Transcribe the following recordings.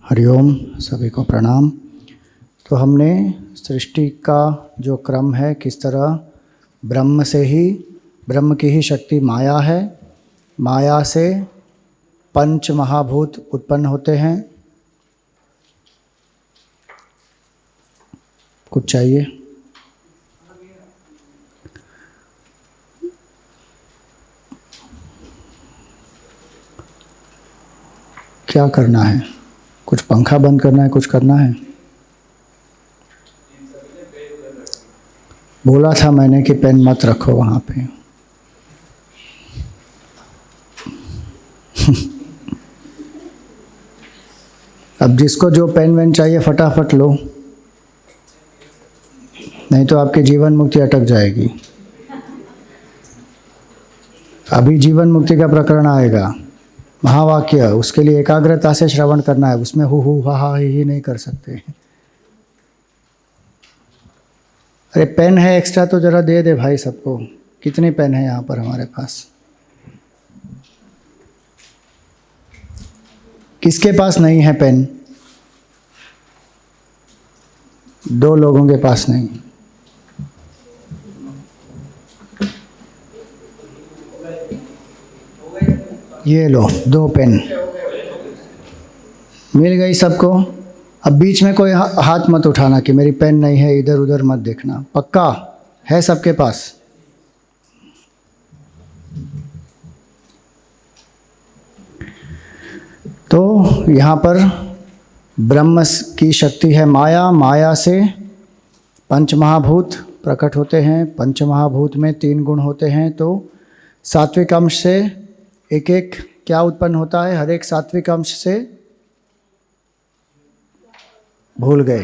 हरिओम, सभी को प्रणाम। तो हमने सृष्टि का जो क्रम है, किस तरह ब्रह्म की ही शक्ति माया है, माया से पंच महाभूत उत्पन्न होते हैं। कुछ चाहिए? क्या करना है? कुछ पंखा बंद करना है, कुछ करना है? बोला था मैंने कि पेन मत रखो वहाँ पे। अब जिसको जो पेन वेन चाहिए फटाफट लो, नहीं तो आपकी जीवन मुक्ति अटक जाएगी। अभी जीवन मुक्ति का प्रकरण आएगा, महावाक्य, उसके लिए एकाग्रता से श्रवण करना है। उसमें हु हा ही नहीं कर सकते। अरे पेन है एक्स्ट्रा तो जरा दे दे भाई सबको। कितने पेन है यहाँ पर हमारे पास? किसके पास नहीं है पेन? 2 लोगों के पास नहीं। ये लो 2 पेन मिल गई सबको। अब बीच में कोई हाथ मत उठाना कि मेरी पेन नहीं है, इधर उधर मत देखना। पक्का है सबके पास? तो यहाँ पर ब्रह्म की शक्ति है माया, माया से पंच महाभूत प्रकट होते हैं। पंच महाभूत में 3 गुण होते हैं। तो सात्विक अंश से एक एक क्या उत्पन्न होता है? हर एक सात्विक अंश से भूल गए,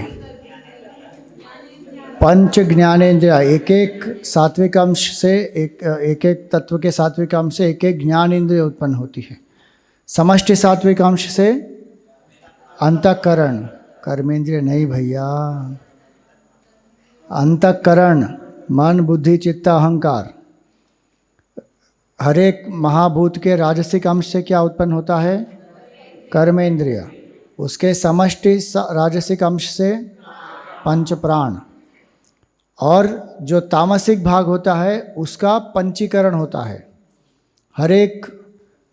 पंच ज्ञानेंद्रिय। एक एक सात्विक अंश से एक एक तत्व के सात्विक अंश से एक एक ज्ञान इंद्रिय उत्पन्न होती है। समष्टि सात्विक अंश से अंतःकरण, कर्मेंद्रिय नहीं भैया, अंतःकरण, मन बुद्धि चित्त अहंकार। हर एक महाभूत के राजसिक अंश से क्या उत्पन्न होता है? कर्मेंद्रिय। उसके समष्टि राजसिक अंश से पंच प्राण। और जो तामसिक भाग होता है उसका पंचीकरण होता है। हर एक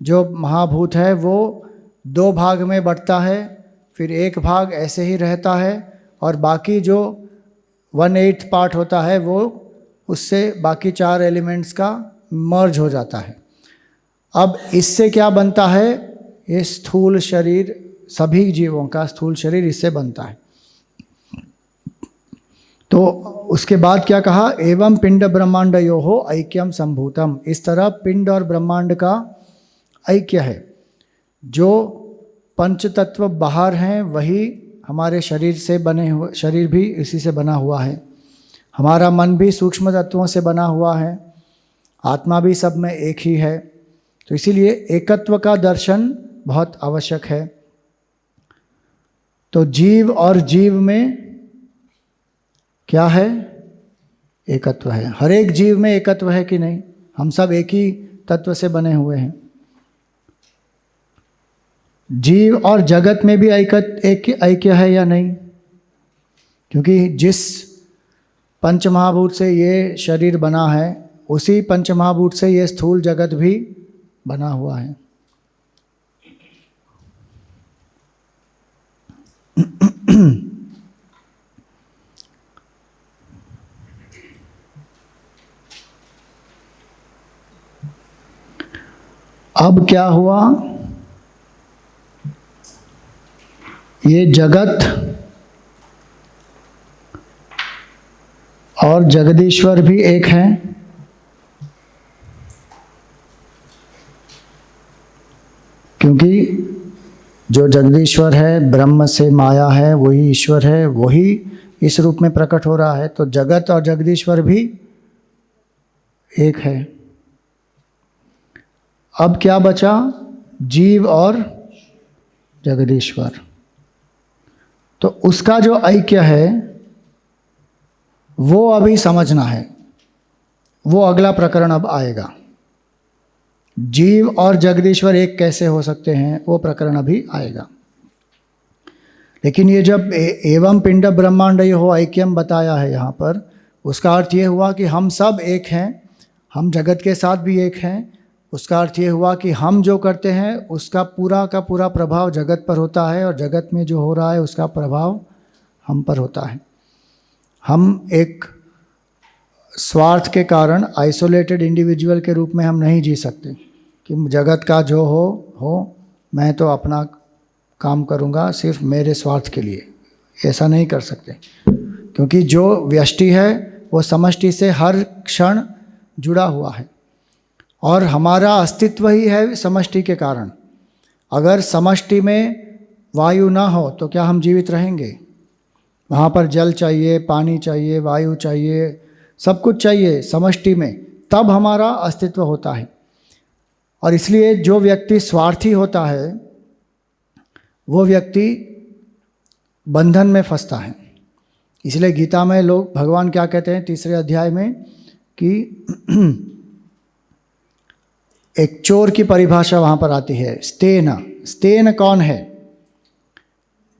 जो महाभूत है वो 2 भाग में बंटता है, फिर एक भाग ऐसे ही रहता है, और बाकी जो 1/8 पार्ट होता है वो उससे बाकी 4 एलिमेंट्स का मर्ज हो जाता है। अब इससे क्या बनता है? ये स्थूल शरीर, सभी जीवों का स्थूल शरीर इससे बनता है। तो उसके बाद क्या कहा? एवं पिंड ब्रह्मांड यो हो ऐक्यम संभूतम। इस तरह पिंड और ब्रह्मांड का ऐक्य है। जो पंच तत्व बाहर हैं वही हमारे शरीर से बने हुए, शरीर भी इसी से बना हुआ है। हमारा मन भी सूक्ष्म तत्वों से बना हुआ है। आत्मा भी सब में एक ही है। तो इसीलिए एकत्व का दर्शन बहुत आवश्यक है। तो जीव और जीव में क्या है? एकत्व है। हर एक जीव में एकत्व है कि नहीं? हम सब एक ही तत्व से बने हुए हैं। जीव और जगत में भी ऐक्य है या नहीं? क्योंकि जिस पंचमहाभूत से ये शरीर बना है उसी पंचमहाभूत से ये स्थूल जगत भी बना हुआ है। अब क्या हुआ? ये जगत और जगदीश्वर भी एक हैं। क्योंकि जो जगदीश्वर है, ब्रह्म से माया है, वही ईश्वर है, वही इस रूप में प्रकट हो रहा है। तो जगत और जगदीश्वर भी एक है। अब क्या बचा? जीव और जगदीश्वर। तो उसका जो ऐक्य है वो अभी समझना है। वो अगला प्रकरण अब आएगा। जीव और जगदीश्वर एक कैसे हो सकते हैं, वो प्रकरण अभी आएगा। लेकिन ये जब एवं पिंड ब्रह्मांडयोः ऐक्यम बताया है यहाँ पर, उसका अर्थ ये हुआ कि हम सब एक हैं, हम जगत के साथ भी एक हैं। उसका अर्थ ये हुआ कि हम जो करते हैं उसका पूरा का पूरा प्रभाव जगत पर होता है, और जगत में जो हो रहा है उसका प्रभाव हम पर होता है। हम एक स्वार्थ के कारण आइसोलेटेड इंडिविजुअल के रूप में हम नहीं जी सकते कि जगत का जो हो, मैं तो अपना काम करूँगा सिर्फ मेरे स्वार्थ के लिए, ऐसा नहीं कर सकते। क्योंकि जो व्यष्टि है वो समष्टि से हर क्षण जुड़ा हुआ है, और हमारा अस्तित्व ही है समष्टि के कारण। अगर समष्टि में वायु ना हो तो क्या हम जीवित रहेंगे? वहाँ पर जल चाहिए, पानी चाहिए, वायु चाहिए, सब कुछ चाहिए समष्टि में, तब हमारा अस्तित्व होता है। और इसलिए जो व्यक्ति स्वार्थी होता है वो व्यक्ति बंधन में फंसता है। इसलिए गीता में लोग, भगवान क्या कहते हैं 3 अध्याय में कि एक चोर की परिभाषा वहाँ पर आती है, स्तेन। स्तेन कौन है?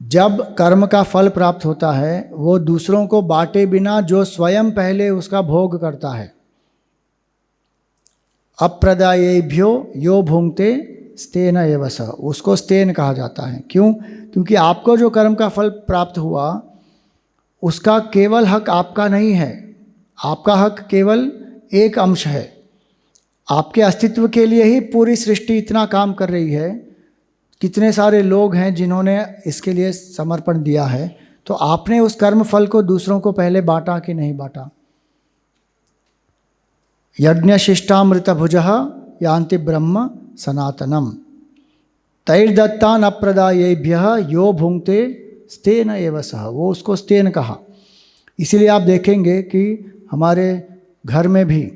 जब कर्म का फल प्राप्त होता है वो दूसरों को बांटे बिना जो स्वयं पहले उसका भोग करता है। अप्रदायेभ्यो यो भुंक्ते स्तेन एव स, उसको स्तेन कहा जाता है। क्यों? क्योंकि आपको जो कर्म का फल प्राप्त हुआ उसका केवल हक आपका नहीं है, आपका हक केवल एक अंश है। आपके अस्तित्व के लिए ही पूरी सृष्टि इतना काम कर रही है, कितने सारे लोग हैं जिन्होंने इसके लिए समर्पण दिया है, तो आपने उस कर्म फल को दूसरों को पहले बांटा कि नहीं बांटा? यज्ञ शिष्टामृत भुजः यान्ति ब्रह्म सनातनम तैर्दत्तान अप्रदायेभ्यः यो भुंक्ते स्तेन एव सः, वो उसको स्तेन कहा। इसीलिए आप देखेंगे कि हमारे घर में भी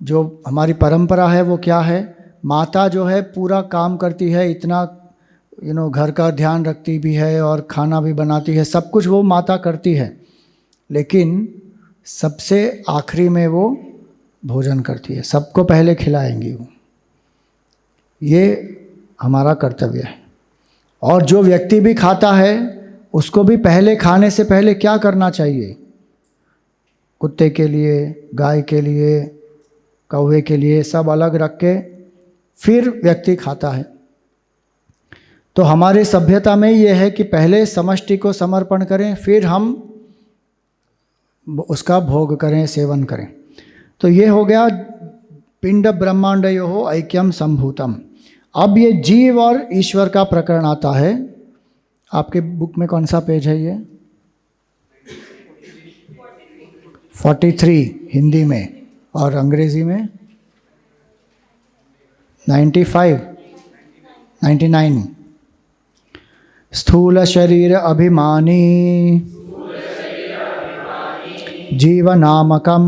जो हमारी परंपरा है वो क्या है, माता जो है पूरा काम करती है, इतना घर का ध्यान रखती भी है और खाना भी बनाती है, सब कुछ वो माता करती है, लेकिन सबसे आखिरी में वो भोजन करती है, सबको पहले खिलाएंगी वो। ये हमारा कर्तव्य है। और जो व्यक्ति भी खाता है उसको भी पहले खाने से पहले क्या करना चाहिए? कुत्ते के लिए, गाय के लिए, कौवे के लिए सब अलग रख के फिर व्यक्ति खाता है। तो हमारे सभ्यता में ये है कि पहले समष्टि को समर्पण करें, फिर हम उसका भोग करें, सेवन करें। तो ये हो गया पिंड ब्रह्मांडयोः ऐक्यम संभूतम। अब ये जीव और ईश्वर का प्रकरण आता है। आपके बुक में कौन सा पेज है ये? 43 हिंदी में, और अंग्रेजी में 95, 99। स्थूल शरीर अभिमानी जीवनामकं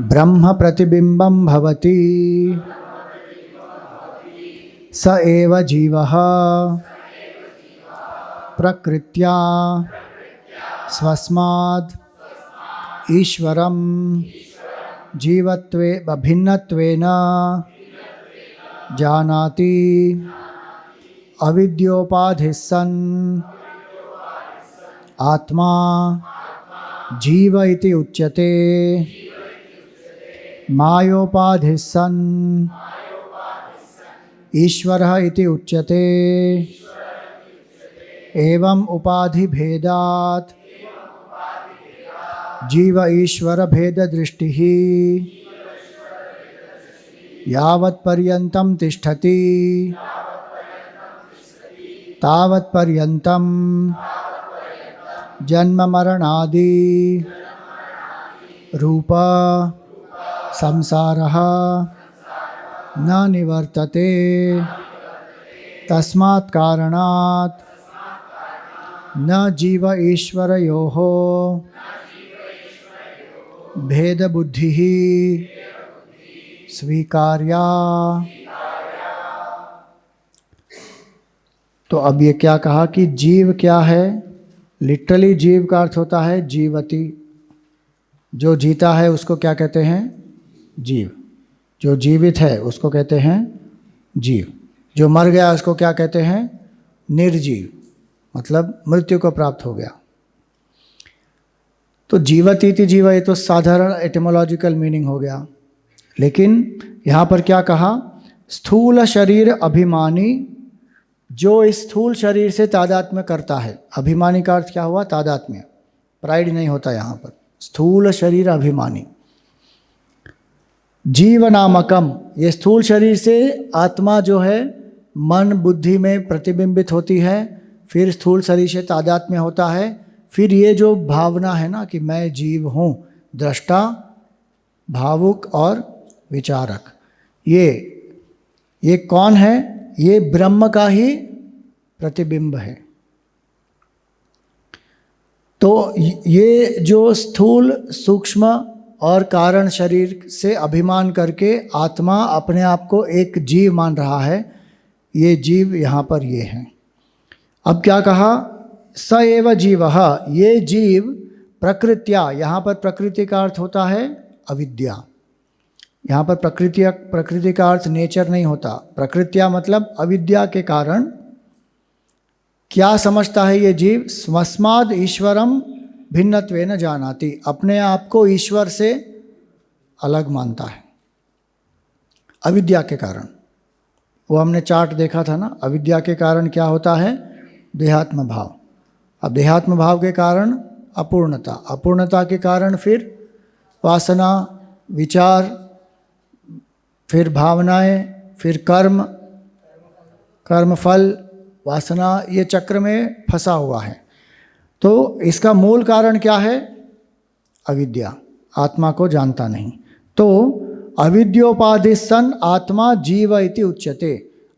ब्रह्म प्रतिबिंबं भवति स एव जीवः प्रकृत्या स्वस्माद् ईश्वरं जीवत्वे भिन्नत्वेन जानाति अविद्योपाधिस्सन् आत्मा जीव इति उच्यते मायोपाधिस्सन् ईश्वरः इति उच्यते। एवं उपाधि भेदात् जीव ईश्वर भेद दृष्टिः यावत्पर्यन्तं तिष्ठति तावत्पर्यन्तं जन्म मरणादि रूप संसारः न निवर्तते। तस्मात् कारणात् न जीव ईश्वरयोः भेद बुद्धिः स्वीकार्या। तो अब ये क्या कहा कि जीव क्या है? लिटरली जीव का अर्थ होता है जीवति। जो जीता है उसको क्या कहते हैं? जीव। जो जीवित है उसको कहते हैं जीव। जो मर गया उसको क्या कहते हैं? निर्जीव, मतलब मृत्यु को प्राप्त हो गया। तो जीवतीति जीव ये तो साधारण एटिमोलॉजिकल मीनिंग हो गया, लेकिन यहाँ पर क्या कहा, स्थूल शरीर अभिमानी, जो इस स्थूल शरीर से तादात्म्य करता है। अभिमानी का अर्थ क्या हुआ, तादात्म्य, प्राइड नहीं होता यहाँ पर। स्थूल शरीर अभिमानी, जीव नामकम, ये स्थूल शरीर से आत्मा जो है मन बुद्धि में प्रतिबिंबित होती है, फिर स्थूल शरीर से तादात्म्य होता है, फिर ये जो भावना है ना कि मैं जीव हूँ, दृष्टा, भावुक और विचारक, ये कौन है, ये ब्रह्म का ही प्रतिबिंब है। तो ये जो स्थूल सूक्ष्म और कारण शरीर से अभिमान करके आत्मा अपने आप को एक जीव मान रहा है, ये जीव यहाँ पर ये है। अब क्या कहा, स एव जीवः, ये जीव प्रकृत्या, यहाँ पर प्रकृति का अर्थ होता है अविद्या। यहाँ पर प्रकृति का अर्थ नेचर नहीं होता, प्रकृत्या मतलब अविद्या के कारण क्या समझता है ये जीव, स्वस्माद ईश्वरम भिन्नत्वेन जानाति, अपने आप को ईश्वर से अलग मानता है अविद्या के कारण। वो हमने चार्ट देखा था ना, अविद्या के कारण क्या होता है, देहात्म भाव। अब देहात्म भाव के कारण अपूर्णता, अपूर्णता के कारण फिर वासना, विचार, फिर भावनाएं, फिर कर्म, कर्मफल, वासना, ये चक्र में फंसा हुआ है। तो इसका मूल कारण क्या है, अविद्या, आत्मा को जानता नहीं। तो अविद्योपाधि सन आत्मा जीव इति उच्यते,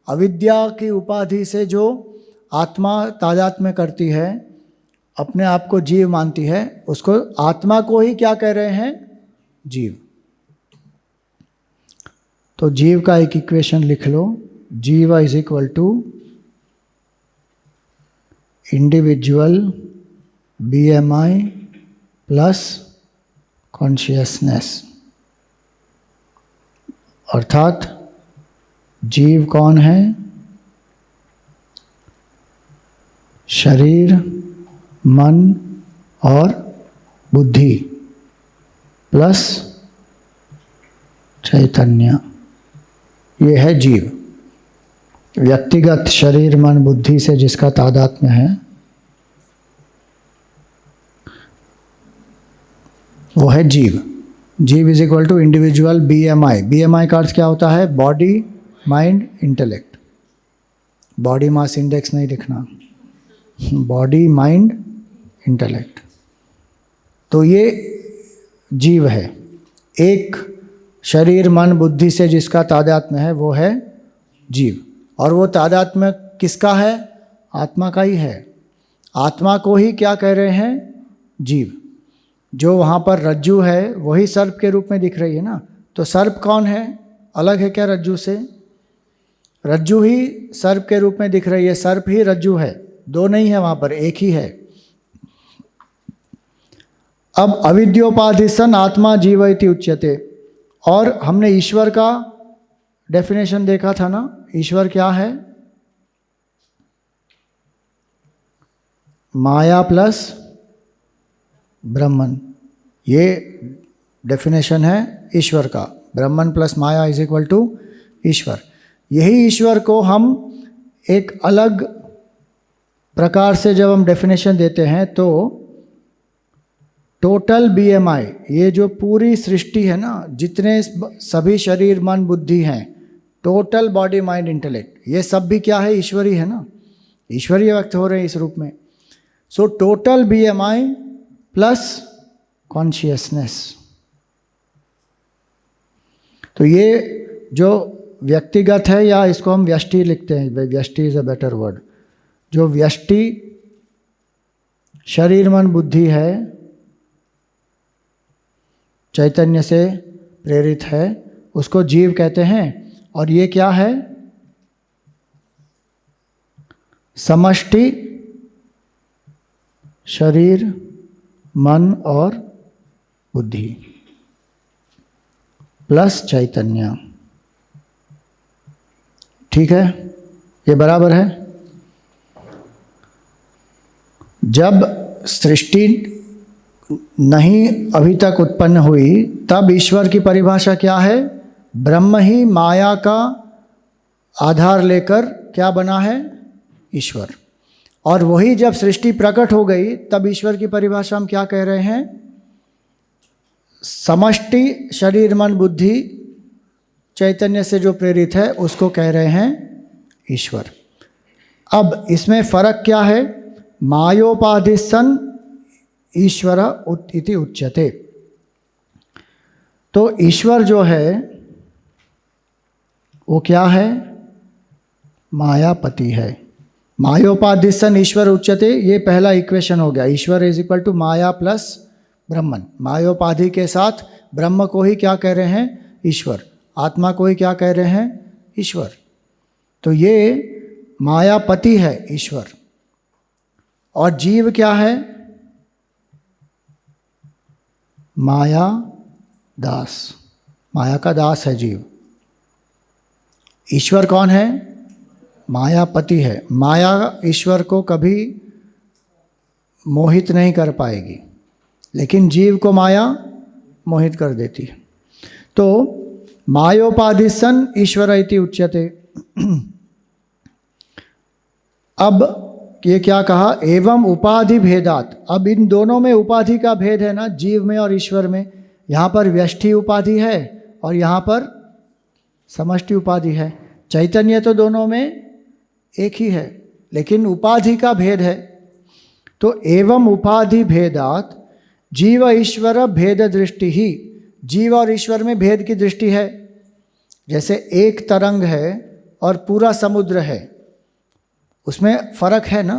अविद्या की उपाधि से जो आत्मा तादात्म्य करती है, अपने आप को जीव मानती है, उसको, आत्मा को ही क्या कह रहे हैं, जीव। तो जीव का एक इक्वेशन लिख लो, जीव is equal to individual BMI plus consciousness, अर्थात जीव कौन है, शरीर, मन और बुद्धि प्लस चैतन्य, ये है जीव। व्यक्तिगत शरीर मन बुद्धि से जिसका तादात्म्य है वो है जीव। जीव is equal to individual BMI, BMI का अर्थ क्या होता है, body mind intellect, body mass index नहीं लिखना, बॉडी माइंड इंटेलेक्ट। तो ये जीव है, एक शरीर मन बुद्धि से जिसका तादात्म्य है वो है जीव। और वो तादात्म्य किसका है, आत्मा का ही है। आत्मा को ही क्या कह रहे हैं, जीव। जो वहाँ पर रज्जु है वही सर्प के रूप में दिख रही है ना, तो सर्प कौन है, अलग है क्या रज्जु से, रज्जु ही सर्प के रूप में दिख रही है, सर्प ही रज्जु है, दो नहीं है वहाँ पर, एक ही है। अब अविद्योपाधि सन आत्मा जीव इति उच्यते, और हमने ईश्वर का डेफिनेशन देखा था ना, ईश्वर क्या है, माया प्लस ब्रह्मन, ये डेफिनेशन है ईश्वर का। ब्रह्मन प्लस माया इज इक्वल टू ईश्वर। यही ईश्वर को हम एक अलग प्रकार से जब हम डेफिनेशन देते हैं तो टोटल BMI, ये जो पूरी सृष्टि है ना, जितने सभी शरीर मन बुद्धि हैं, टोटल बॉडी माइंड इंटेलेक्ट, ये सब भी क्या है, ईश्वरी है ना, ईश्वरीय व्यक्त हो रहे हैं इस रूप में। So total BMI plus consciousness. तो ये जो व्यक्तिगत है, या इसको हम व्यष्टि लिखते हैं, व्यष्टि इज अ बेटर वर्ड, जो व्यष्टि शरीर मन बुद्धि है, चैतन्य से प्रेरित है, उसको जीव कहते हैं। और ये क्या है, समष्टि शरीर मन और बुद्धि प्लस चैतन्य। ठीक है, ये बराबर है। जब सृष्टि नहीं अभी तक उत्पन्न हुई तब ईश्वर की परिभाषा क्या है? ब्रह्म ही माया का आधार लेकर क्या बना है? ईश्वर। और वही जब सृष्टि प्रकट हो गई तब ईश्वर की परिभाषा हम क्या कह रहे हैं? समष्टि शरीर मन बुद्धि चैतन्य से जो प्रेरित है उसको कह रहे हैं ईश्वर। अब इसमें फर्क क्या है? मायोपाधिसन ईश्वर इति उच्यते। तो ईश्वर जो है वो क्या है? मायापति है। मायोपाधिसन ईश्वर उच्यते, ये पहला इक्वेशन हो गया। ईश्वर इज इक्वल टू माया प्लस ब्रह्मन। मायोपाधि के साथ ब्रह्म को ही क्या कह रहे हैं? ईश्वर। आत्मा को ही क्या कह रहे हैं? ईश्वर। तो ये मायापति है ईश्वर। और जीव क्या है? माया दास। माया का दास है जीव। ईश्वर कौन है? मायापति है। माया ईश्वर को कभी मोहित नहीं कर पाएगी, लेकिन जीव को माया मोहित कर देती है। तो मायोपाधिसन ईश्वर इति उच्यते। अब ये क्या कहा? एवं उपाधि भेदात। अब इन दोनों में उपाधि का भेद है ना, जीव में और ईश्वर में। यहाँ पर व्यष्टि उपाधि है और यहाँ पर समष्टि उपाधि है। चैतन्य तो दोनों में एक ही है, लेकिन उपाधि का भेद है। तो एवं उपाधि भेदात जीव ईश्वर भेद दृष्टि ही। जीव और ईश्वर में भेद की दृष्टि है। जैसे एक तरंग है और पूरा समुद्र है, उसमें फर्क है ना।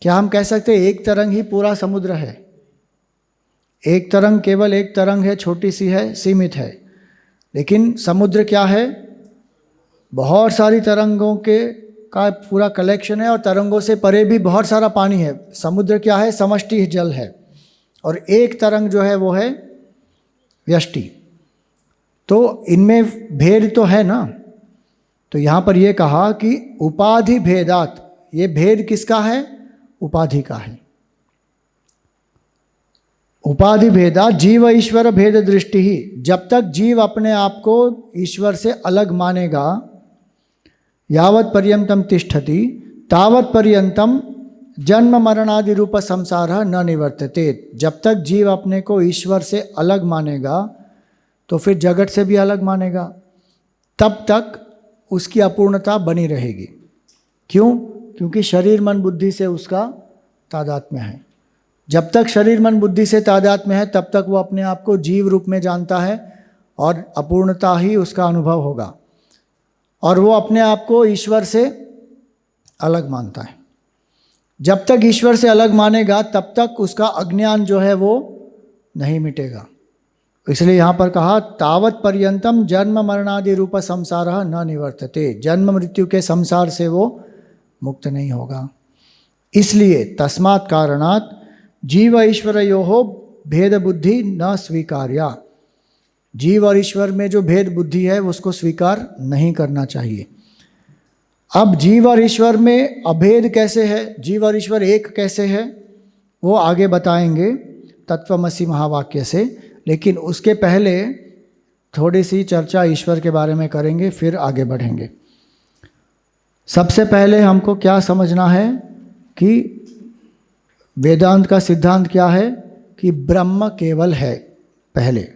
क्या हम कह सकते हैं एक तरंग ही पूरा समुद्र है? एक तरंग केवल एक तरंग है, छोटी सी है, सीमित है। लेकिन समुद्र क्या है? बहुत सारी तरंगों का पूरा कलेक्शन है और तरंगों से परे भी बहुत सारा पानी है। समुद्र क्या है? समष्टि जल है। और एक तरंग जो है वो है व्यष्टि। तो इनमें भेद तो है ना। तो यहाँ पर ये कहा कि उपाधि भेदात। ये भेद किसका है? उपाधि का है। उपाधि भेदात जीव ईश्वर भेद दृष्टि ही। जब तक जीव अपने आप को ईश्वर से अलग मानेगा, यावत पर्यंतम तिष्ठति तावत पर्यंतम जन्म मरणादि रूप संसार न निवर्तते। जब तक जीव अपने को ईश्वर से अलग मानेगा तो फिर जगत से भी अलग मानेगा, तब तक उसकी अपूर्णता बनी रहेगी। क्यों? क्योंकि शरीर मन बुद्धि से उसका तादात्म्य है। जब तक शरीर मन बुद्धि से तादात्म्य है तब तक वो अपने आप को जीव रूप में जानता है और अपूर्णता ही उसका अनुभव होगा, और वो अपने आप को ईश्वर से अलग मानता है। जब तक ईश्वर से अलग मानेगा तब तक उसका अज्ञान जो है वो नहीं मिटेगा। इसलिए यहाँ पर कहा तावत पर्यंतम जन्म मरणादि रूप संसार न निवर्तते। जन्म मृत्यु के संसार से वो मुक्त नहीं होगा। इसलिए तस्मात् कारणात् जीव ईश्वरयोः भेद बुद्धि न स्वीकार्या। जीव और ईश्वर में जो भेद बुद्धि है उसको स्वीकार नहीं करना चाहिए। अब जीव और ईश्वर में अभेद कैसे है, जीव और ईश्वर एक कैसे है, वो आगे बताएंगे तत्वमसि महावाक्य से। लेकिन उसके पहले थोड़ी सी चर्चा ईश्वर के बारे में करेंगे, फिर आगे बढ़ेंगे। सबसे पहले हमको क्या समझना है कि वेदांत का सिद्धांत क्या है कि ब्रह्म केवल है। पहले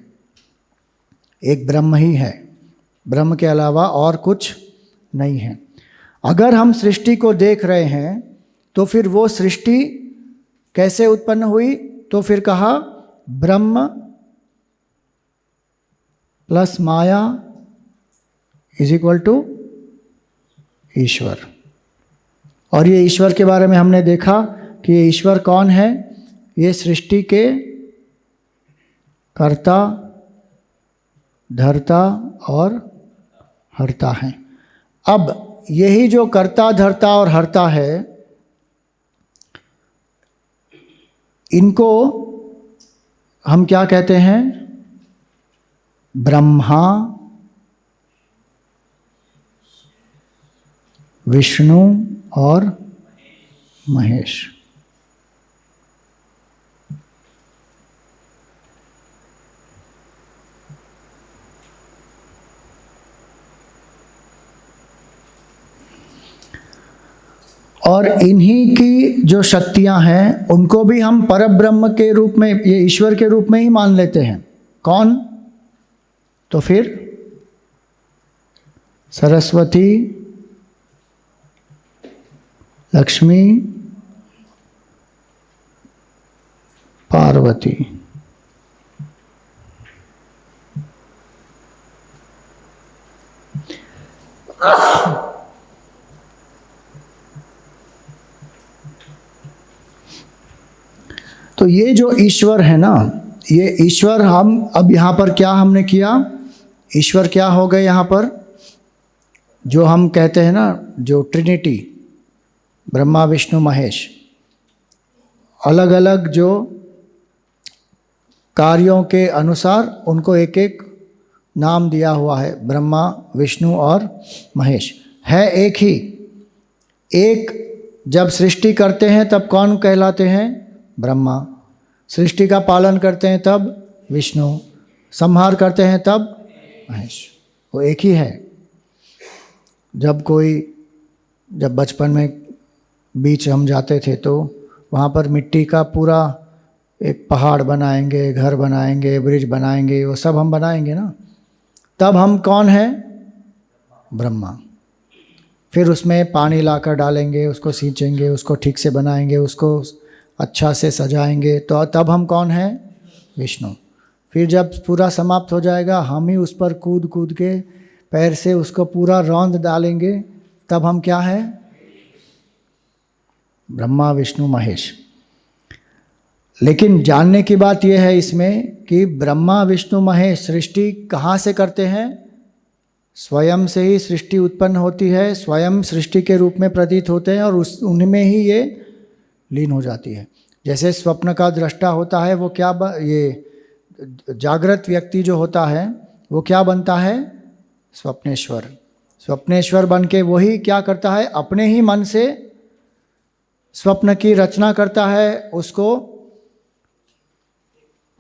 एक ब्रह्म ही है, ब्रह्म के अलावा और कुछ नहीं है। अगर हम सृष्टि को देख रहे हैं तो फिर वो सृष्टि कैसे उत्पन्न हुई? तो फिर कहा ब्रह्म प्लस माया इज इक्वल टू ईश्वर। और ये ईश्वर के बारे में हमने देखा कि ये ईश्वर कौन है? ये सृष्टि के कर्ता, धर्ता और हर्ता हैं। अब यही जो कर्ता, धर्ता और हर्ता है, इनको हम क्या कहते हैं? ब्रह्मा, विष्णु और महेश। और इन्हीं की जो शक्तियां हैं उनको भी हम परब्रह्म के रूप में, ये ईश्वर के रूप में ही मान लेते हैं। कौन? तो फिर सरस्वती, लक्ष्मी, पार्वती। तो ये जो ईश्वर है ना, ये ईश्वर, हम अब यहाँ पर क्या हमने किया, ईश्वर क्या हो गए यहाँ पर, जो हम कहते हैं ना, जो ट्रिनिटी, ब्रह्मा विष्णु महेश, अलग अलग जो कार्यों के अनुसार उनको एक एक नाम दिया हुआ है। ब्रह्मा विष्णु और महेश है एक ही। एक जब सृष्टि करते हैं तब कौन कहलाते हैं? ब्रह्मा। सृष्टि का पालन करते हैं तब विष्णु। संहार करते हैं तब महेश। वो एक ही है। जब बचपन में बीच हम जाते थे तो वहाँ पर मिट्टी का पूरा एक पहाड़ बनाएंगे, घर बनाएंगे, ब्रिज बनाएंगे, वो सब हम बनाएंगे ना, तब हम कौन हैं? ब्रह्मा। फिर उसमें पानी लाकर डालेंगे, उसको सींचेंगे, उसको ठीक से बनाएंगे, उसको अच्छा से सजाएंगे, तो तब हम कौन हैं? विष्णु। फिर जब पूरा समाप्त हो जाएगा, हम ही उस पर कूद कूद के पैर से उसको पूरा रौंद डालेंगे, तब हम क्या हैं? ब्रह्मा विष्णु महेश। लेकिन जानने की बात यह है इसमें कि ब्रह्मा विष्णु महेश सृष्टि कहाँ से करते हैं? स्वयं से ही सृष्टि उत्पन्न होती है, स्वयं सृष्टि के रूप में प्रतीत होते हैं और उनमें ही ये लीन हो जाती है। जैसे स्वप्न का दृष्टा होता है, वो क्या ये जागृत व्यक्ति जो होता है वो क्या बनता है? स्वप्नेश्वर। स्वप्नेश्वर बन के वही क्या करता है? अपने ही मन से स्वप्न की रचना करता है, उसको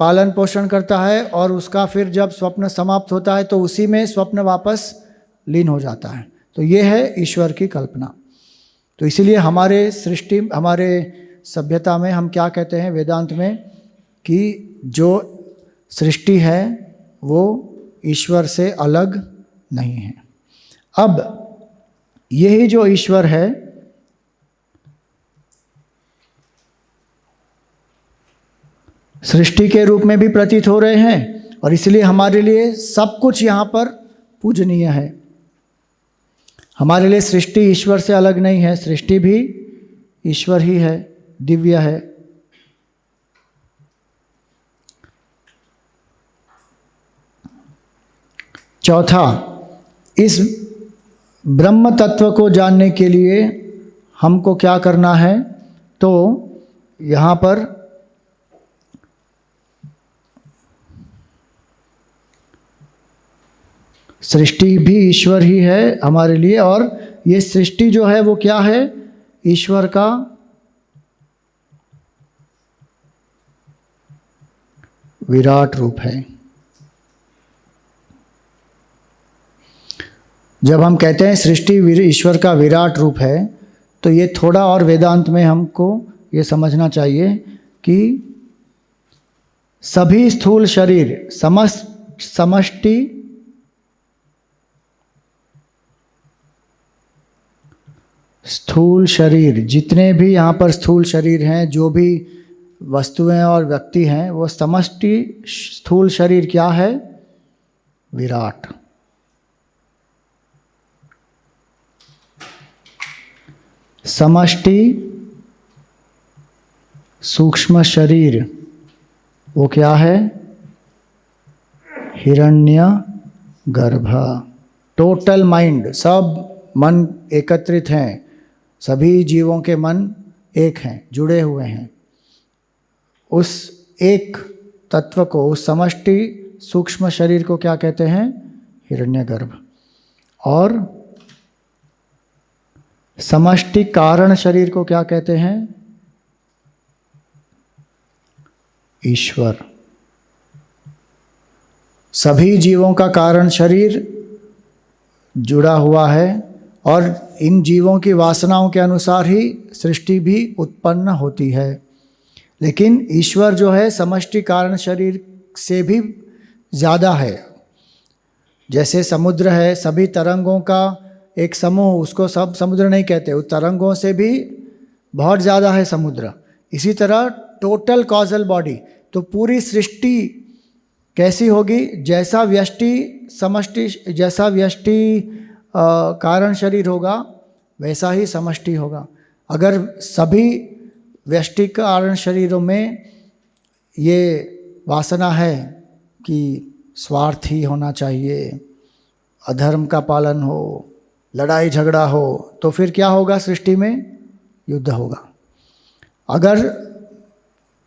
पालन पोषण करता है और उसका फिर जब स्वप्न समाप्त होता है तो उसी में स्वप्न वापस लीन हो जाता है। तो ये है ईश्वर की कल्पना। तो इसीलिए हमारे सभ्यता में हम क्या कहते हैं वेदांत में, कि जो सृष्टि है वो ईश्वर से अलग नहीं है। अब यही जो ईश्वर है सृष्टि के रूप में भी प्रतीत हो रहे हैं और इसलिए हमारे लिए सब कुछ यहाँ पर पूजनीय है। हमारे लिए सृष्टि ईश्वर से अलग नहीं है, सृष्टि भी ईश्वर ही है, दिव्य है। चौथा, इस ब्रह्म तत्व को जानने के लिए हमको क्या करना है? तो यहाँ पर सृष्टि भी ईश्वर ही है हमारे लिए, और ये सृष्टि जो है वो क्या है? ईश्वर का विराट रूप है। जब हम कहते हैं सृष्टि ईश्वर का विराट रूप है, तो ये थोड़ा और वेदांत में हमको ये समझना चाहिए कि सभी स्थूल शरीर, समष्टि स्थूल शरीर, जितने भी यहाँ पर स्थूल शरीर हैं, जो भी वस्तुएं और व्यक्ति हैं, वो समष्टि स्थूल शरीर क्या है? विराट। समष्टि सूक्ष्म शरीर वो क्या है? हिरण्य गर्भ। टोटल माइंड, सब मन एकत्रित हैं, सभी जीवों के मन एक हैं, जुड़े हुए हैं। उस एक तत्व को, उस समष्टि सूक्ष्म शरीर को क्या कहते हैं? हिरण्यगर्भ। और समष्टि कारण शरीर को क्या कहते हैं? ईश्वर। सभी जीवों का कारण शरीर जुड़ा हुआ है और इन जीवों की वासनाओं के अनुसार ही सृष्टि भी उत्पन्न होती है। लेकिन ईश्वर जो है समष्टि कारण शरीर से भी ज़्यादा है। जैसे समुद्र है, सभी तरंगों का एक समूह, उसको सब समुद्र नहीं कहते, उस तरंगों से भी बहुत ज़्यादा है समुद्र। इसी तरह टोटल कॉजल बॉडी, तो पूरी सृष्टि कैसी होगी? जैसा व्यष्टि समष्टि, जैसा व्यष्टि कारण शरीर होगा वैसा ही समष्टि होगा। अगर सभी व्यष्टि कारण शरीरों में ये वासना है कि स्वार्थी होना चाहिए, अधर्म का पालन हो, लड़ाई झगड़ा हो, तो फिर क्या होगा? सृष्टि में युद्ध होगा। अगर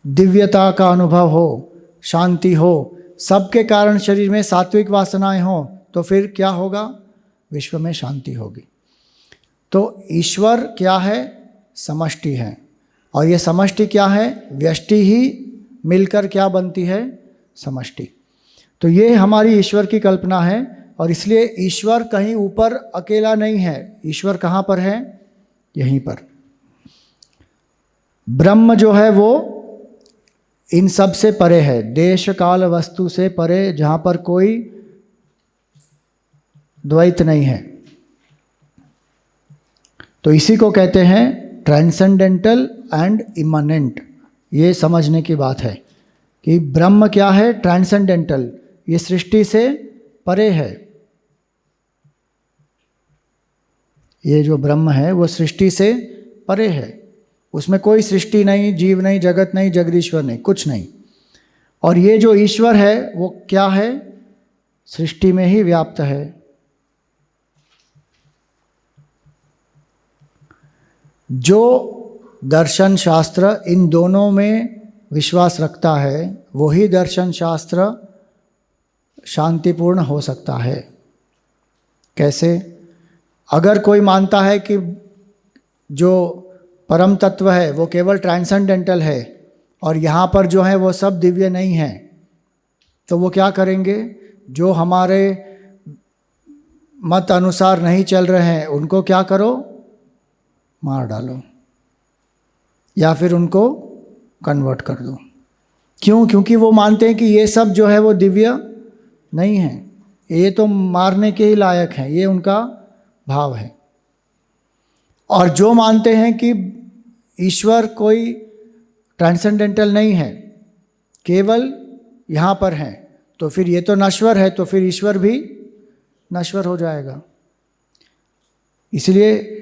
दिव्यता का अनुभव हो, शांति हो, सबके कारण शरीर में सात्विक वासनाएं हो, तो फिर क्या होगा? विश्व में शांति होगी। तो ईश्वर क्या है? समष्टि है। और ये समष्टि क्या है? व्यष्टि ही मिलकर क्या बनती है? समष्टि। तो ये हमारी ईश्वर की कल्पना है। और इसलिए ईश्वर कहीं ऊपर अकेला नहीं है। ईश्वर कहाँ पर है? यहीं पर। ब्रह्म जो है वो इन सब से परे है, देश काल वस्तु से परे, जहाँ पर कोई द्वैत नहीं है। तो इसी को कहते हैं ट्रांसेंडेंटल एंड इमनेंट। ये समझने की बात है कि ब्रह्म क्या है? ट्रांसेंडेंटल, ये सृष्टि से परे है। ये जो ब्रह्म है वो सृष्टि से परे है। उसमें कोई सृष्टि नहीं, जीव नहीं, जगत नहीं, जगदीश्वर नहीं, कुछ नहीं। और ये जो ईश्वर है वो क्या है? सृष्टि में ही व्याप्त है। जो दर्शन शास्त्र इन दोनों में विश्वास रखता है वही दर्शन शास्त्र शांतिपूर्ण हो सकता है। कैसे? अगर कोई मानता है कि जो परम तत्व है वो केवल ट्रांसेंडेंटल है और यहाँ पर जो है वो सब दिव्य नहीं है, तो वो क्या करेंगे? जो हमारे मत अनुसार नहीं चल रहे हैं उनको क्या करो? मार डालो, या फिर उनको कन्वर्ट कर दो। क्यों? क्योंकि वो मानते हैं कि ये सब जो है वो दिव्य नहीं है, ये तो मारने के ही लायक हैं, ये उनका भाव है। और जो मानते हैं कि ईश्वर कोई ट्रांसेंडेंटल नहीं है, केवल यहाँ पर है, तो फिर ये तो नश्वर है, तो फिर ईश्वर भी नश्वर हो जाएगा। इसलिए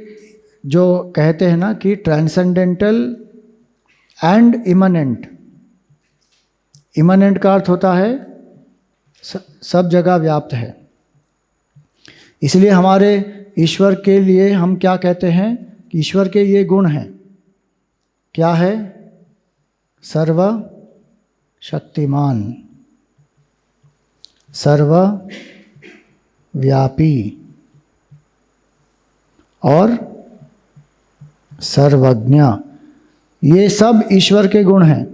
जो कहते हैं ना कि ट्रांसेंडेंटल एंड इमनेंट, इमनेंट का अर्थ होता है सब जगह व्याप्त है। इसलिए हमारे ईश्वर के लिए हम क्या कहते हैं कि ईश्वर के ये गुण हैं। क्या है? सर्वशक्तिमान, सर्वव्यापी और सर्वज्ञ। ये सब ईश्वर के गुण हैं।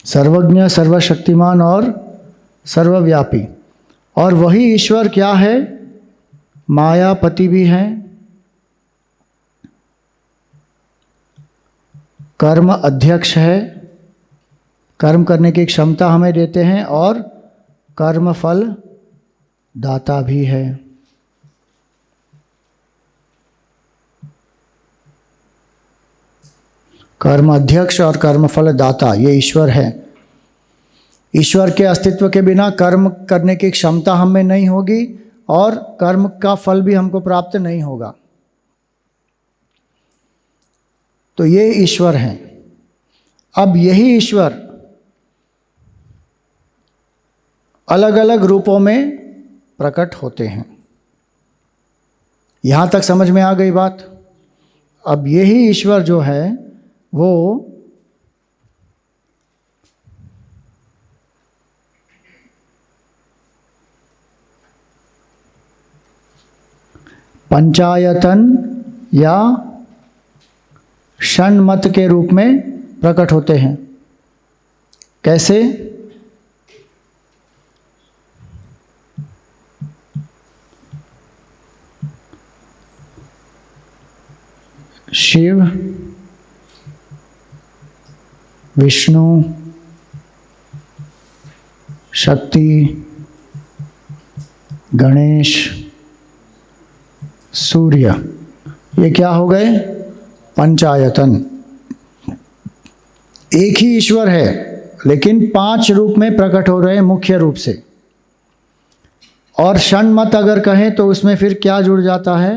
सर्वज्ञ, सर्वशक्तिमान और सर्वव्यापी। और वही ईश्वर क्या है? मायापति भी हैं, कर्म अध्यक्ष है, कर्म करने की क्षमता हमें देते हैं, और कर्म फल दाता भी है। कर्म अध्यक्ष और कर्म फल दाता ये ईश्वर है। ईश्वर के अस्तित्व के बिना कर्म करने की क्षमता हमें नहीं होगी और कर्म का फल भी हमको प्राप्त नहीं होगा। तो ये ईश्वर हैं। अब यही ईश्वर अलग अलग रूपों में प्रकट होते हैं। यहाँ तक समझ में आ गई बात? अब यही ईश्वर जो है वो पंचायतन या षण्मत के रूप में प्रकट होते हैं। कैसे? शिव, विष्णु, शक्ति, गणेश, सूर्य, ये क्या हो गए? पंचायतन। एक ही ईश्वर है लेकिन 5 रूप में प्रकट हो रहे हैं मुख्य रूप से। और षण्मत अगर कहें तो उसमें फिर क्या जुड़ जाता है?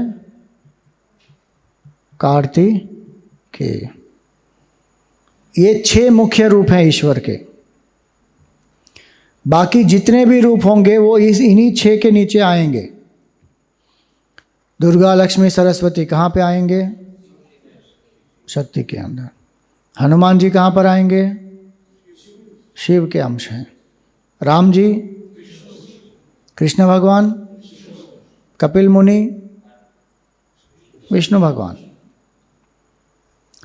कार्तिकेय। ये 6 मुख्य रूप हैं ईश्वर के। बाकी जितने भी रूप होंगे वो इन्हीं 6 के नीचे आएंगे। दुर्गा, लक्ष्मी, सरस्वती कहाँ पे आएंगे? शक्ति के अंदर। हनुमान जी कहाँ पर आएंगे? शिव के अंश हैं। राम जी, कृष्ण भगवान, कपिल मुनि, विष्णु भगवान।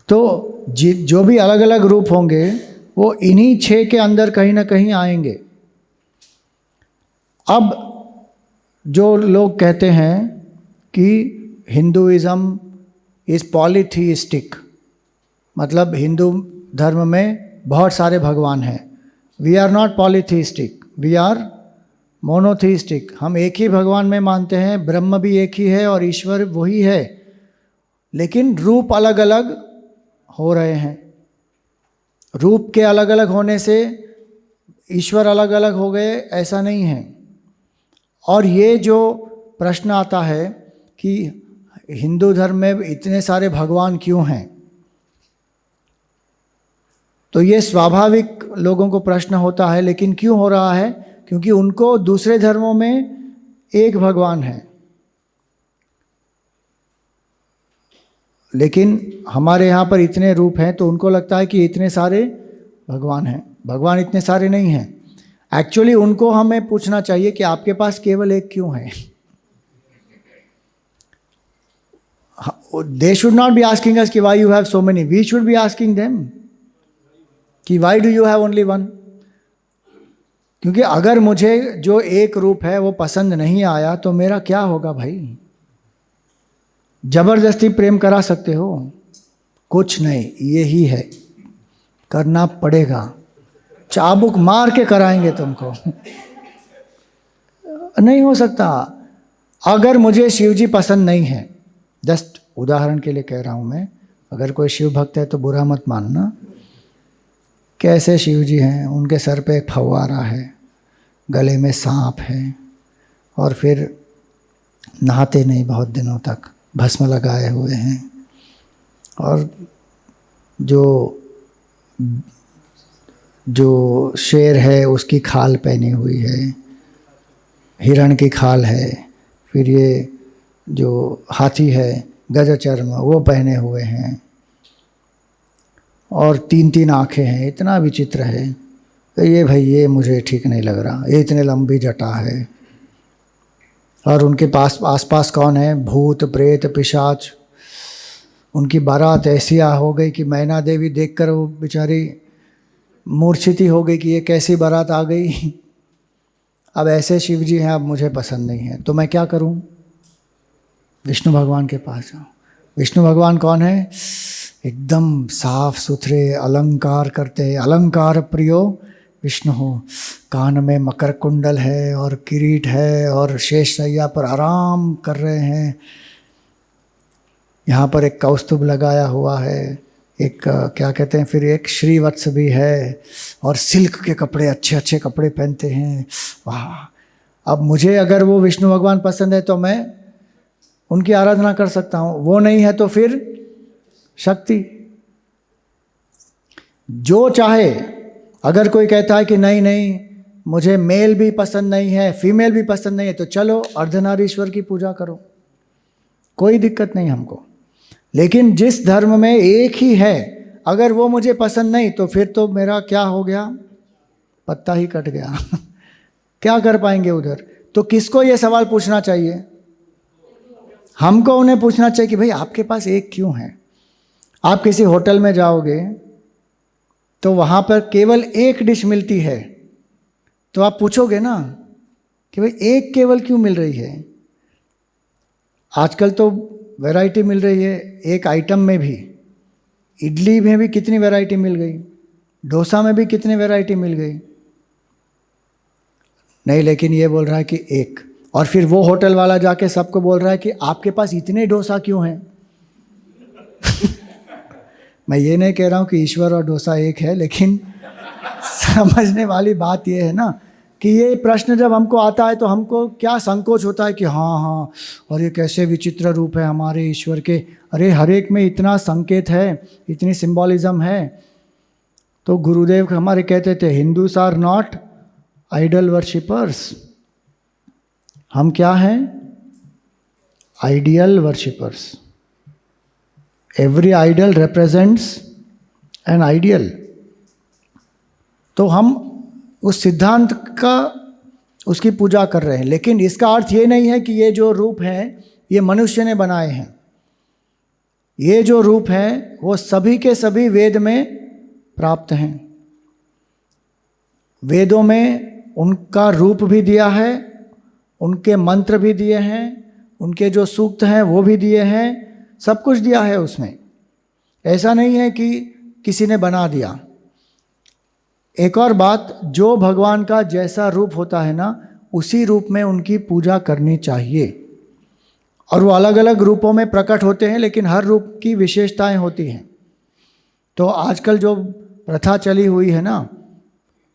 तो जो भी अलग अलग रूप होंगे वो इन्हीं 6 के अंदर कहीं ना कहीं आएंगे। अब जो लोग कहते हैं कि हिंदुइज्म इज़ पॉलीथीइस्टिक, मतलब हिंदू धर्म में बहुत सारे भगवान हैं। We are not polytheistic, we are monotheistic. हम एक ही भगवान में मानते हैं, ब्रह्म भी एक ही है और ईश्वर वही है, लेकिन रूप अलग अलग हो रहे हैं। रूप के अलग अलग होने से ईश्वर अलग अलग हो गए, ऐसा नहीं है। और ये जो प्रश्न आता है कि हिंदू धर्म में इतने सारे भगवान क्यों हैं, तो ये स्वाभाविक लोगों को प्रश्न होता है। लेकिन क्यों हो रहा है? क्योंकि उनको दूसरे धर्मों में एक भगवान है, लेकिन हमारे यहाँ पर इतने रूप हैं तो उनको लगता है कि इतने सारे भगवान हैं। भगवान इतने सारे नहीं हैं। एक्चुअली उनको हमें पूछना चाहिए कि आपके पास केवल एक क्यों है? They should not be asking us कि why you have so many. We should be asking them कि why do you have only one? क्योंकि अगर मुझे जो एक रूप है वो पसंद नहीं आया तो मेरा क्या होगा भाई? जबरदस्ती प्रेम करा सकते हो? कुछ नहीं, यही है, करना पड़ेगा। चाबुक मार के कराएंगे तुमको। नहीं हो सकता। अगर मुझे शिव जी पसंद नहीं है, जस्ट उदाहरण के लिए कह रहा हूँ मैं, अगर कोई शिव भक्त है तो बुरा मत मानना। कैसे शिव जी हैं? उनके सर पे एक फव्वारा है, गले में सांप है, और फिर नहाते नहीं बहुत दिनों तक, भस्म लगाए हुए हैं, और जो शेर है उसकी खाल पहनी हुई है, हिरण की खाल है, फिर ये जो हाथी है गजचर्म वो पहने हुए हैं, और 3-3 आँखें हैं। इतना विचित्र है। तो ये भाई ये मुझे ठीक नहीं लग रहा। ये इतने लंबी जटा है, और उनके पास आसपास कौन है? भूत, प्रेत, पिशाच। उनकी बारात ऐसी हो गई कि मैना देवी देखकर वो बेचारी मूर्छित ही हो गई कि ये कैसी बारात आ गई। अब ऐसे शिव जी हैं, अब मुझे पसंद नहीं है, तो मैं क्या करूं? विष्णु भगवान के पास जाऊं। विष्णु भगवान कौन है? एकदम साफ सुथरे, अलंकार करते हैं, अलंकार प्रियो विष्णु हो। कान में मकर कुंडल है और किरीट है, और शेष शैया पर आराम कर रहे हैं। यहाँ पर एक कौस्तुभ लगाया हुआ है, एक क्या कहते हैं, फिर एक श्रीवत्स भी है, और सिल्क के कपड़े, अच्छे अच्छे कपड़े पहनते हैं। वाह! अब मुझे अगर वो विष्णु भगवान पसंद है तो मैं उनकी आराधना कर सकता हूँ, वो नहीं है तो फिर शक्ति। जो चाहे। अगर कोई कहता है कि नहीं नहीं मुझे मेल भी पसंद नहीं है, फीमेल भी पसंद नहीं है, तो चलो अर्धनारीश्वर की पूजा करो, कोई दिक्कत नहीं हमको। लेकिन जिस धर्म में एक ही है, अगर वो मुझे पसंद नहीं तो फिर तो मेरा क्या हो गया? पत्ता ही कट गया। क्या कर पाएंगे उधर? तो किसको ये सवाल पूछना चाहिए? हमको उन्हें पूछना चाहिए कि भाई आपके पास एक क्यों है? आप किसी होटल में जाओगे तो वहाँ पर केवल एक डिश मिलती है, तो आप पूछोगे ना कि भाई एक केवल क्यों मिल रही है? आजकल तो वैरायटी मिल रही है एक आइटम में भी, इडली में भी कितनी वैरायटी मिल गई, डोसा में भी कितनी वैरायटी मिल गई। नहीं, लेकिन ये बोल रहा है कि एक, और फिर वो होटल वाला जाके सबको बोल रहा है कि आपके पास इतने डोसा क्यों हैं। मैं ये नहीं कह रहा हूँ कि ईश्वर और डोसा एक है, लेकिन समझने वाली बात ये है ना कि ये प्रश्न जब हमको आता है तो हमको क्या संकोच होता है कि हाँ, और ये कैसे विचित्र रूप है हमारे ईश्वर के। अरे हर एक में इतना संकेत है, इतनी सिंबॉलिज्म है। तो गुरुदेव हमारे कहते थे, Hindus are not idol worshippers. हम क्या हैं? Ideal worshippers. Every idol represents an ideal. तो हम उस सिद्धांत का, उसकी पूजा कर रहे हैं, लेकिन इसका अर्थ ये नहीं है कि ये जो रूप हैं ये मनुष्य ने बनाए हैं। ये जो रूप हैं वो सभी के सभी वेद में प्राप्त हैं। वेदों में उनका रूप भी दिया है, उनके मंत्र भी दिए हैं, उनके जो सूक्त हैं वो भी दिए हैं, सब कुछ दिया है उसमें। ऐसा नहीं है कि किसी ने बना दिया। एक और बात, जो भगवान का जैसा रूप होता है ना, उसी रूप में उनकी पूजा करनी चाहिए। और वो अलग अलग रूपों में प्रकट होते हैं, लेकिन हर रूप की विशेषताएं होती हैं। तो आजकल जो प्रथा चली हुई है ना,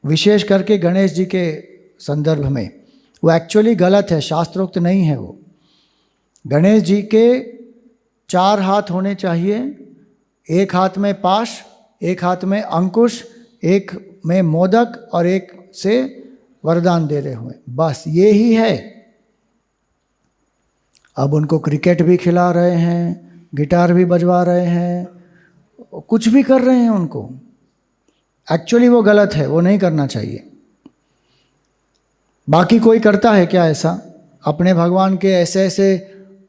विशेष करके गणेश जी के संदर्भ में, वो एक्चुअली गलत है, शास्त्रोक्त नहीं है वो। गणेश जी के 4 हाथ होने चाहिए, एक हाथ में पाश, एक हाथ में अंकुश, एक में मोदक और एक से वरदान दे रहे हुए, बस ये ही है। अब उनको क्रिकेट भी खिला रहे हैं, गिटार भी बजवा रहे हैं, कुछ भी कर रहे हैं उनको। एक्चुअली वो गलत है, वो नहीं करना चाहिए। बाकी कोई करता है क्या ऐसा? अपने भगवान के ऐसे ऐसे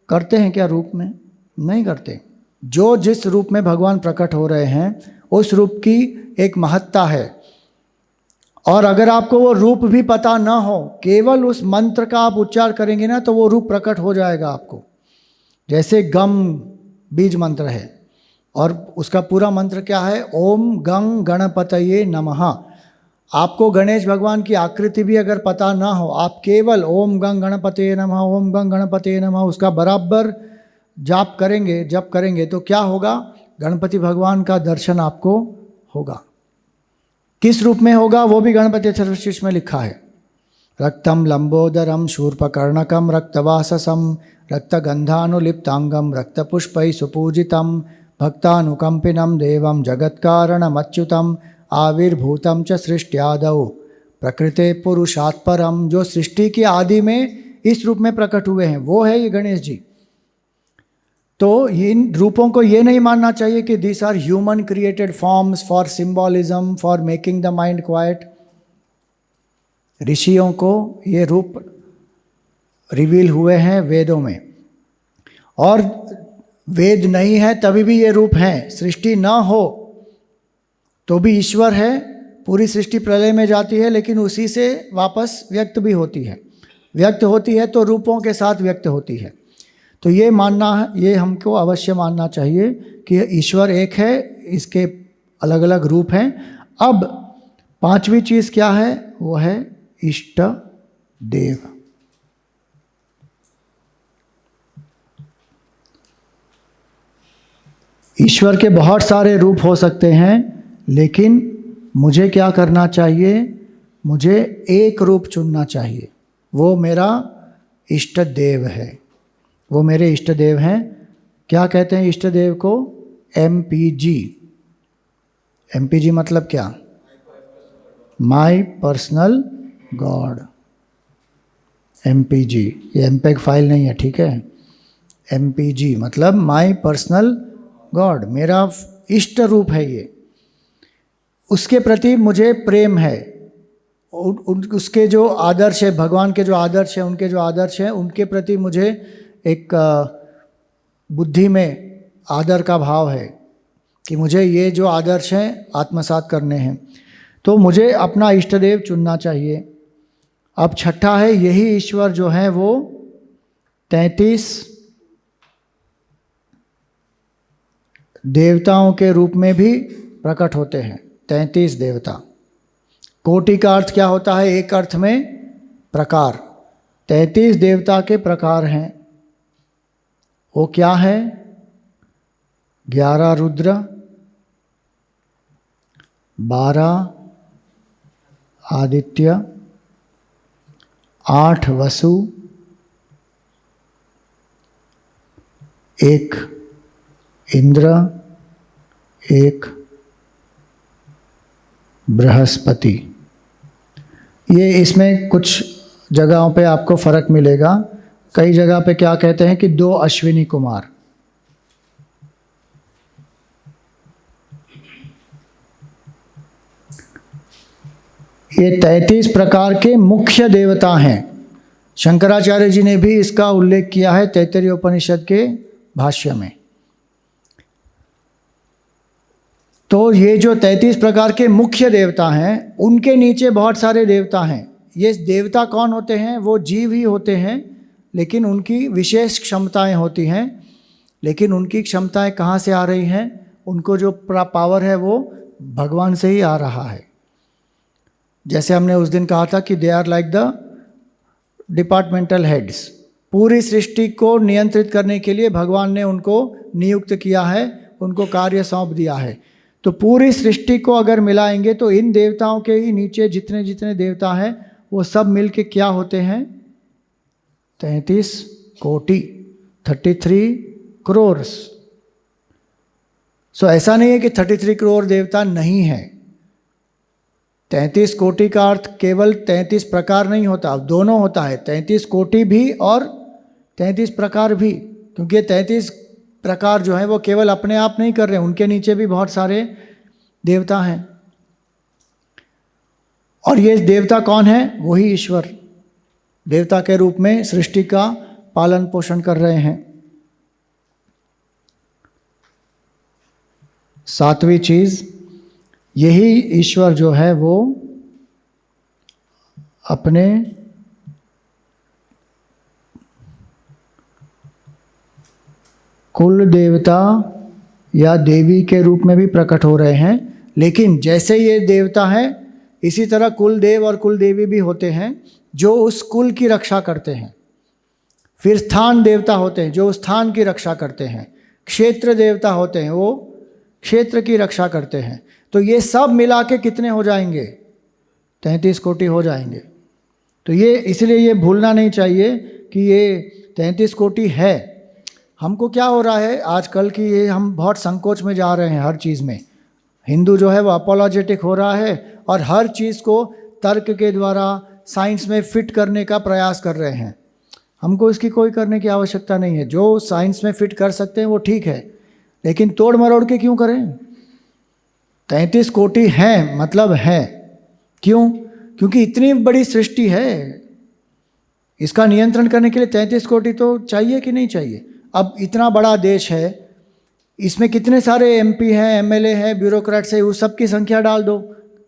करते हैं क्या रूप में? नहीं करते। जो जिस रूप में भगवान प्रकट हो रहे हैं उस रूप की एक महत्ता है। और अगर आपको वो रूप भी पता ना हो, केवल उस मंत्र का आप उच्चार करेंगे ना, तो वो रूप प्रकट हो जाएगा आपको। जैसे गम बीज मंत्र है और उसका पूरा मंत्र क्या है? ओम गंग गणपतये नमः। आपको गणेश भगवान की आकृति भी अगर पता ना हो, आप केवल ओम गंग गणपतये नमः, ओम गंग गणपतये नमः उसका बराबर जाप करेंगे, जप करेंगे, तो क्या होगा? गणपति भगवान का दर्शन आपको होगा। किस रूप में होगा वो भी गणपति अथर्वशीर्ष में लिखा है। रक्तम लंबोदरम शूर्पकर्णकम रक्तवाससम रक्तगंधानुलिप्तांगम रक्तपुष्पै सुपूजितम भक्तानुकंपिनम देवम जगत्कारणमच्युतम आविर्भूतम च सृष्ट्यादौ प्रकृते पुरुषात् परम। जो सृष्टि की आदि में इस रूप में प्रकट हुए हैं वो है ये गणेश जी। तो इन रूपों को ये नहीं मानना चाहिए कि these are human created forms for symbolism, for making the mind quiet. ऋषियों को ये रूप रिवील हुए हैं वेदों में, और वेद नहीं है तभी भी ये रूप हैं। सृष्टि ना हो तो भी ईश्वर है, पूरी सृष्टि प्रलय में जाती है, लेकिन उसी से वापस व्यक्त भी होती है। व्यक्त होती है तो रूपों के साथ व्यक्त होती है। तो ये मानना है, ये हमको अवश्य मानना चाहिए कि ईश्वर एक है, इसके अलग अलग रूप हैं। अब 5वीं चीज़ क्या है? वो है इष्ट देव। ईश्वर के बहुत सारे रूप हो सकते हैं, लेकिन मुझे क्या करना चाहिए? मुझे एक रूप चुनना चाहिए, वो मेरा इष्ट देव है, वो मेरे इष्ट देव हैं। क्या कहते हैं इष्ट देव को? MPG। MPG मतलब क्या? My personal God. MPG, ये MPEG फाइल नहीं है, ठीक है। MPG मतलब माई पर्सनल गॉड, मेरा इष्ट रूप है ये। उसके प्रति मुझे प्रेम है, उसके जो आदर्श है, भगवान के जो आदर्श है, उनके जो आदर्श हैं, उनके प्रति मुझे एक बुद्धि में आदर का भाव है कि मुझे ये जो आदर्श हैं आत्मसात करने हैं। तो मुझे अपना इष्ट देव चुनना चाहिए। अब छठा है, यही ईश्वर जो है वो 33 देवताओं के रूप में भी प्रकट होते हैं। 33 देवता। कोटि का अर्थ क्या होता है? एक अर्थ में प्रकार। 33 देवता के प्रकार हैं। वो क्या है? 11 रुद्र, 12 आदित्य, 8 वसु, 1 इंद्र, 1 बृहस्पति। ये इसमें कुछ जगहों पे आपको फर्क मिलेगा। कई जगह पे क्या कहते हैं कि 2 अश्विनी कुमार। ये 33 प्रकार के मुख्य देवता हैं। शंकराचार्य जी ने भी इसका उल्लेख किया है तैत्तरीय उपनिषद के भाष्य में। तो ये जो 33 प्रकार के मुख्य देवता हैं, उनके नीचे बहुत सारे देवता हैं। ये देवता कौन होते हैं? वो जीव ही होते हैं, लेकिन उनकी विशेष क्षमताएं होती हैं। लेकिन उनकी क्षमताएं कहाँ से आ रही हैं? उनको जो पावर है वो भगवान से ही आ रहा है। जैसे हमने उस दिन कहा था कि they are like the departmental heads. पूरी सृष्टि को नियंत्रित करने के लिए भगवान ने उनको नियुक्त किया है, उनको कार्य सौंप दिया है। तो पूरी सृष्टि को अगर मिलाएंगे तो इन देवताओं के ही नीचे जितने जितने देवता हैं वो सब मिलके क्या होते हैं? 33 कोटि, 33 करोड़। सो ऐसा नहीं है कि 33 करोड़ देवता नहीं है। 33 कोटि का अर्थ केवल 33 प्रकार नहीं होता, दोनों होता है। 33 कोटि भी और 33 प्रकार भी, क्योंकि ये 33 प्रकार जो है वो केवल अपने आप नहीं कर रहे हैं, उनके नीचे भी बहुत सारे देवता हैं। और ये देवता कौन है? वही ईश्वर देवता के रूप में सृष्टि का पालन पोषण कर रहे हैं। 7वीं चीज, यही ईश्वर जो है वो अपने कुल देवता या देवी के रूप में भी प्रकट हो रहे हैं। लेकिन जैसे ये देवता हैं, इसी तरह कुल देव और कुल देवी भी होते हैं जो उस कुल की रक्षा करते हैं। फिर स्थान देवता होते हैं जो उस स्थान की रक्षा करते हैं। क्षेत्र देवता होते हैं, वो क्षेत्र की रक्षा करते हैं। तो ये सब मिला के कितने हो जाएंगे? 33 कोटि हो जाएंगे। तो ये इसलिए ये भूलना नहीं चाहिए कि ये 33 कोटि है। हमको क्या हो रहा है आजकल कि ये हम बहुत संकोच में जा रहे हैं हर चीज़ में। हिंदू जो है वो अपोलॉजेटिक हो रहा है और हर चीज़ को तर्क के द्वारा साइंस में फिट करने का प्रयास कर रहे हैं। हमको इसकी कोई करने की आवश्यकता नहीं है। जो साइंस में फिट कर सकते हैं वो ठीक है, लेकिन तोड़ मरोड़ के क्यों करें? 33 कोटि हैं, मतलब है। क्यों? क्योंकि इतनी बड़ी सृष्टि है, इसका नियंत्रण करने के लिए 33 कोटि तो चाहिए कि नहीं चाहिए? अब इतना बड़ा देश है, इसमें कितने सारे एमपी हैं, एमएलए हैं, ब्यूरोक्रेट्स हैं, उस सब की संख्या डाल दो,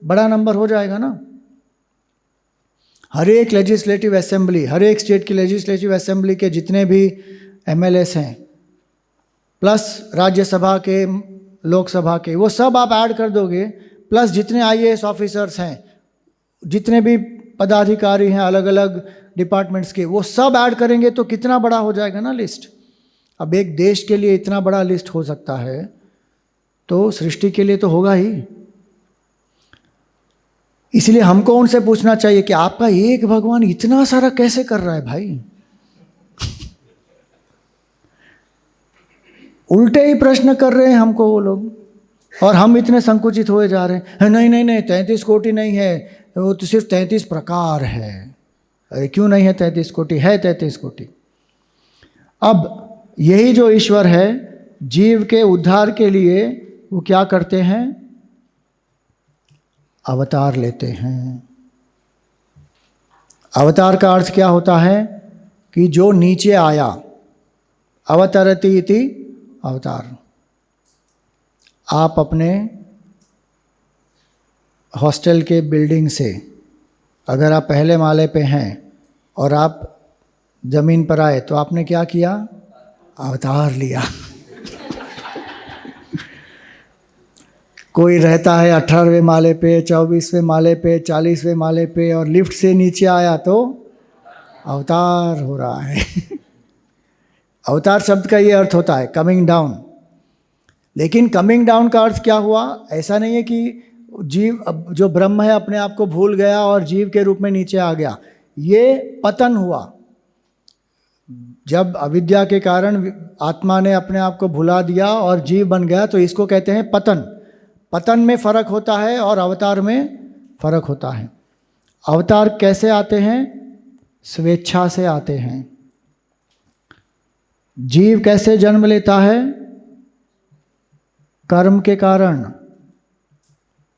बड़ा नंबर हो जाएगा ना। हर एक लेजिस्लेटिव असेंबली, हर एक स्टेट की लेजिस्लेटिव असेंबली के जितने भी एमएलएस हैं, प्लस राज्यसभा के, लोकसभा के, वो सब आप ऐड कर दोगे, प्लस जितने आईएएस ऑफिसर्स हैं, जितने भी पदाधिकारी हैं अलग अलग डिपार्टमेंट्स के, वो सब ऐड करेंगे तो कितना बड़ा हो जाएगा ना लिस्ट। अब एक देश के लिए इतना बड़ा लिस्ट हो सकता है तो सृष्टि के लिए तो होगा ही। इसलिए हमको उनसे पूछना चाहिए कि आपका एक भगवान इतना सारा कैसे कर रहा है भाई? उल्टे ही प्रश्न कर रहे हैं हमको वो लोग, और हम इतने संकुचित हुए जा रहे हैं। नहीं नहीं नहीं, 33 कोटि नहीं है, वो तो सिर्फ 33 प्रकार है। अरे क्यों नहीं है 33 कोटि? है 33 कोटि। अब यही जो ईश्वर है, जीव के उद्धार के लिए वो क्या करते हैं? अवतार लेते हैं। अवतार का अर्थ क्या होता है? कि जो नीचे आया, अवतरति इति अवतार। आप अपने हॉस्टल के बिल्डिंग से अगर आप पहले माले पे हैं और आप ज़मीन पर आए तो आपने क्या किया? अवतार लिया। कोई रहता है 18वें माले पे, 24वें माले पे, 40वें माले पे, और लिफ्ट से नीचे आया तो अवतार हो रहा है। अवतार शब्द का ये अर्थ होता है कमिंग डाउन। लेकिन कमिंग डाउन का अर्थ क्या हुआ? ऐसा नहीं है कि जीव जो ब्रह्म है अपने आप को भूल गया और जीव के रूप में नीचे आ गया। ये पतन हुआ। जब अविद्या के कारण आत्मा ने अपने आप को भुला दिया और जीव बन गया, तो इसको कहते हैं पतन। पतन में फर्क होता है और अवतार में फर्क होता है। अवतार कैसे आते हैं? स्वेच्छा से आते हैं। जीव कैसे जन्म लेता है? कर्म के कारण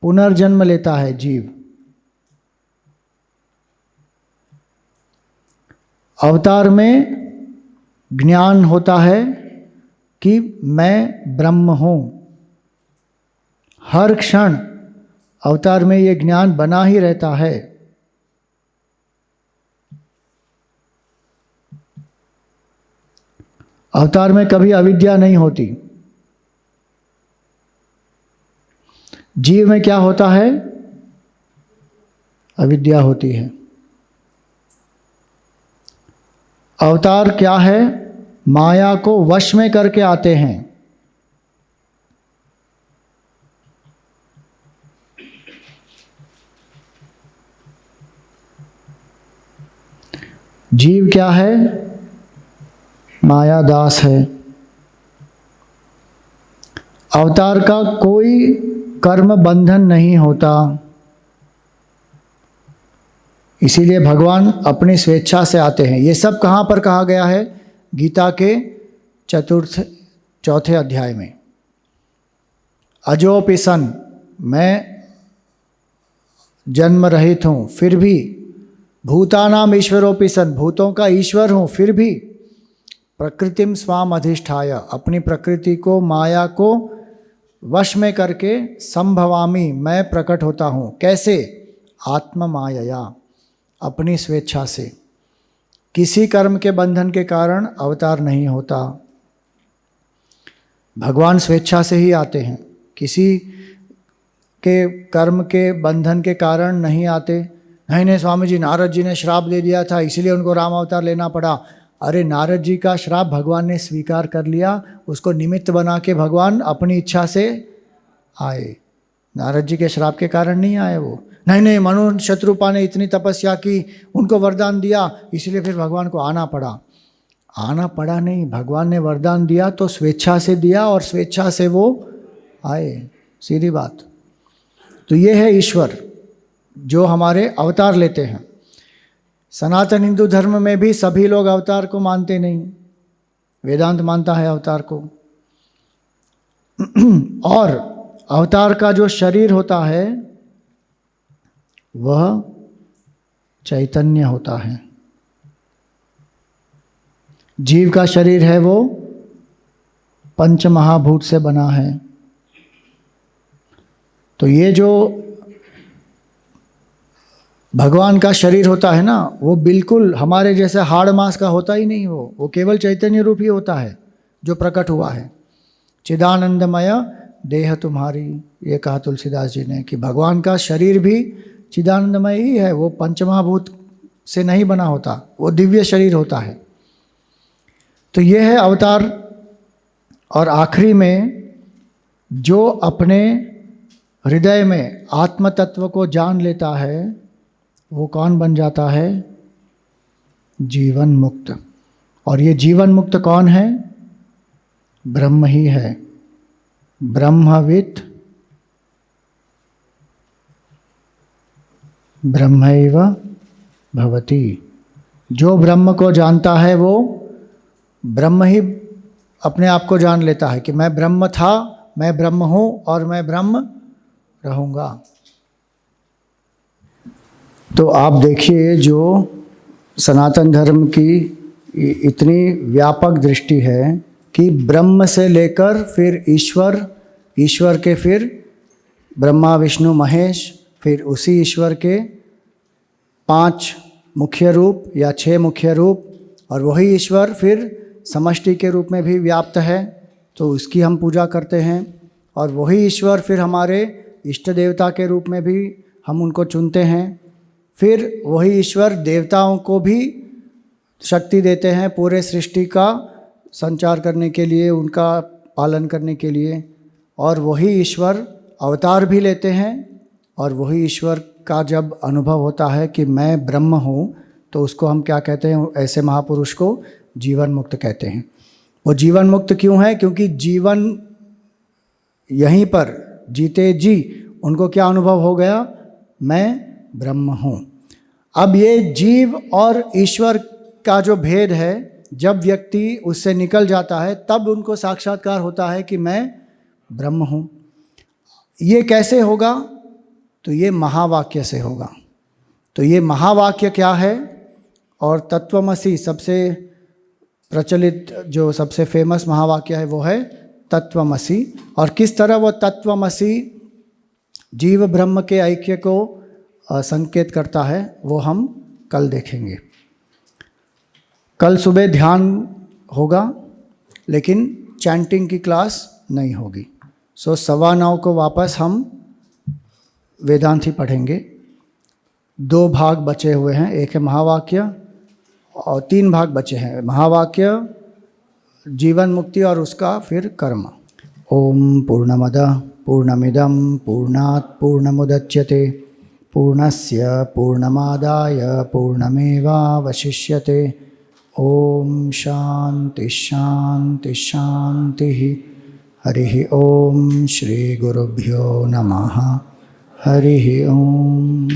पुनर्जन्म लेता है जीव। अवतार में ज्ञान होता है कि मैं ब्रह्म हूं। हर क्षण अवतार में ये ज्ञान बना ही रहता है। अवतार में कभी अविद्या नहीं होती। जीव में क्या होता है? अविद्या होती है। अवतार क्या है? माया को वश में करके आते हैं। जीव क्या है? माया दास है। अवतार का कोई कर्म बंधन नहीं होता। इसीलिए भगवान अपनी स्वेच्छा से आते हैं। ये सब कहाँ पर कहा गया है? गीता के चौथे अध्याय में। अजोपि सन, मैं जन्म रहित हूँ फिर भी, भूतानाम ईश्वरोपि सन, भूतों का ईश्वर हूँ फिर भी, प्रकृतिम स्वाम अधिष्ठाय, अपनी प्रकृति को, माया को वश में करके, संभवामी, मैं प्रकट होता हूँ। कैसे? आत्म मायया, अपनी स्वेच्छा से। किसी कर्म के बंधन के कारण अवतार नहीं होता। भगवान स्वेच्छा से ही आते हैं, किसी के कर्म के बंधन के कारण नहीं आते। नहीं स्वामी जी, नारद जी ने श्राप दे दिया था इसलिए उनको राम अवतार लेना पड़ा। अरे नारद जी का श्राप भगवान ने स्वीकार कर लिया, उसको निमित्त बना के भगवान अपनी इच्छा से आए। नारद जी के श्राप के कारण नहीं आए वो। नहीं, मनु शत्रुपा ने इतनी तपस्या की, उनको वरदान दिया, इसलिए फिर भगवान को आना पड़ा। आना पड़ा नहीं, भगवान ने वरदान दिया तो स्वेच्छा से दिया और स्वेच्छा से वो आए। सीधी बात। तो ये है ईश्वर जो हमारे अवतार लेते हैं। सनातन हिंदू धर्म में भी सभी लोग अवतार को मानते नहीं। वेदांत मानता है अवतार को। और अवतार का जो शरीर होता है वह चैतन्य होता है। जीव का शरीर है वो पंच महाभूत से बना है। तो ये जो भगवान का शरीर होता है ना, वो बिल्कुल हमारे जैसे हाड़ मांस का होता ही नहीं। वो केवल चैतन्य रूप ही होता है जो प्रकट हुआ है। चिदानंदमय देह तुम्हारी, ये कहा तुलसीदास जी ने कि भगवान का शरीर भी चिदानंदमय ही है। वो पंचमहाभूत से नहीं बना होता, वो दिव्य शरीर होता है। तो ये है अवतार। और आखिरी में जो अपने हृदय में आत्म तत्व को जान लेता है वो कौन बन जाता है? जीवन मुक्त। और ये जीवन मुक्त कौन है? ब्रह्म ही है। ब्रह्मवित् ब्रह्मैव भवति। जो ब्रह्म को जानता है वो ब्रह्म ही अपने आप को जान लेता है कि मैं ब्रह्म था, मैं ब्रह्म हूँ और मैं ब्रह्म रहूँगा। तो आप देखिए, जो सनातन धर्म की इतनी व्यापक दृष्टि है कि ब्रह्म से लेकर फिर ईश्वर, ईश्वर के फिर ब्रह्मा विष्णु महेश, फिर उसी ईश्वर के 5 मुख्य रूप या 6 मुख्य रूप, और वही ईश्वर फिर समष्टि के रूप में भी व्याप्त है। तो उसकी हम पूजा करते हैं। और वही ईश्वर फिर हमारे इष्ट देवता के रूप में भी हम उनको चुनते हैं। फिर वही ईश्वर देवताओं को भी शक्ति देते हैं पूरे सृष्टि का संचार करने के लिए, उनका पालन करने के लिए। और वही ईश्वर अवतार भी लेते हैं, और वही ईश्वर का जब अनुभव होता है कि मैं ब्रह्म हूँ, तो उसको हम क्या कहते हैं? ऐसे महापुरुष को जीवन मुक्त कहते हैं। वो जीवन मुक्त क्यों है? क्योंकि जीवन यहीं पर जीते जी उनको क्या अनुभव हो गया? मैं ब्रह्म हूँ। अब ये जीव और ईश्वर का जो भेद है, जब व्यक्ति उससे निकल जाता है तब उनको साक्षात्कार होता है कि मैं ब्रह्म हूँ। ये कैसे होगा? तो ये महावाक्य से होगा। तो ये महावाक्य क्या है? और तत्वमसि सबसे प्रचलित, जो सबसे फेमस महावाक्य है वो है तत्वमसि। और किस तरह वो तत्वमसि जीव ब्रह्म के ऐक्य को संकेत करता है, वो हम कल देखेंगे। कल सुबह ध्यान होगा, लेकिन चैंटिंग की क्लास नहीं होगी। सो 9:15 को वापस हम वेदांती पढ़ेंगे। 2 भाग बचे हुए हैं, एक है महावाक्य और 3 भाग बचे हैं, महावाक्य, जीवन मुक्ति और उसका फिर कर्म। ओम पूर्णमदः पूर्णमिदं पूर्णात् पूर्णमुदच्यते पूर्णस्य पूर्णमादाय पूर्णमेवावशिष्यते। ओम शांति शांति शांति। हरि ओम श्री गुरुभ्यो नमः। हरि ओम।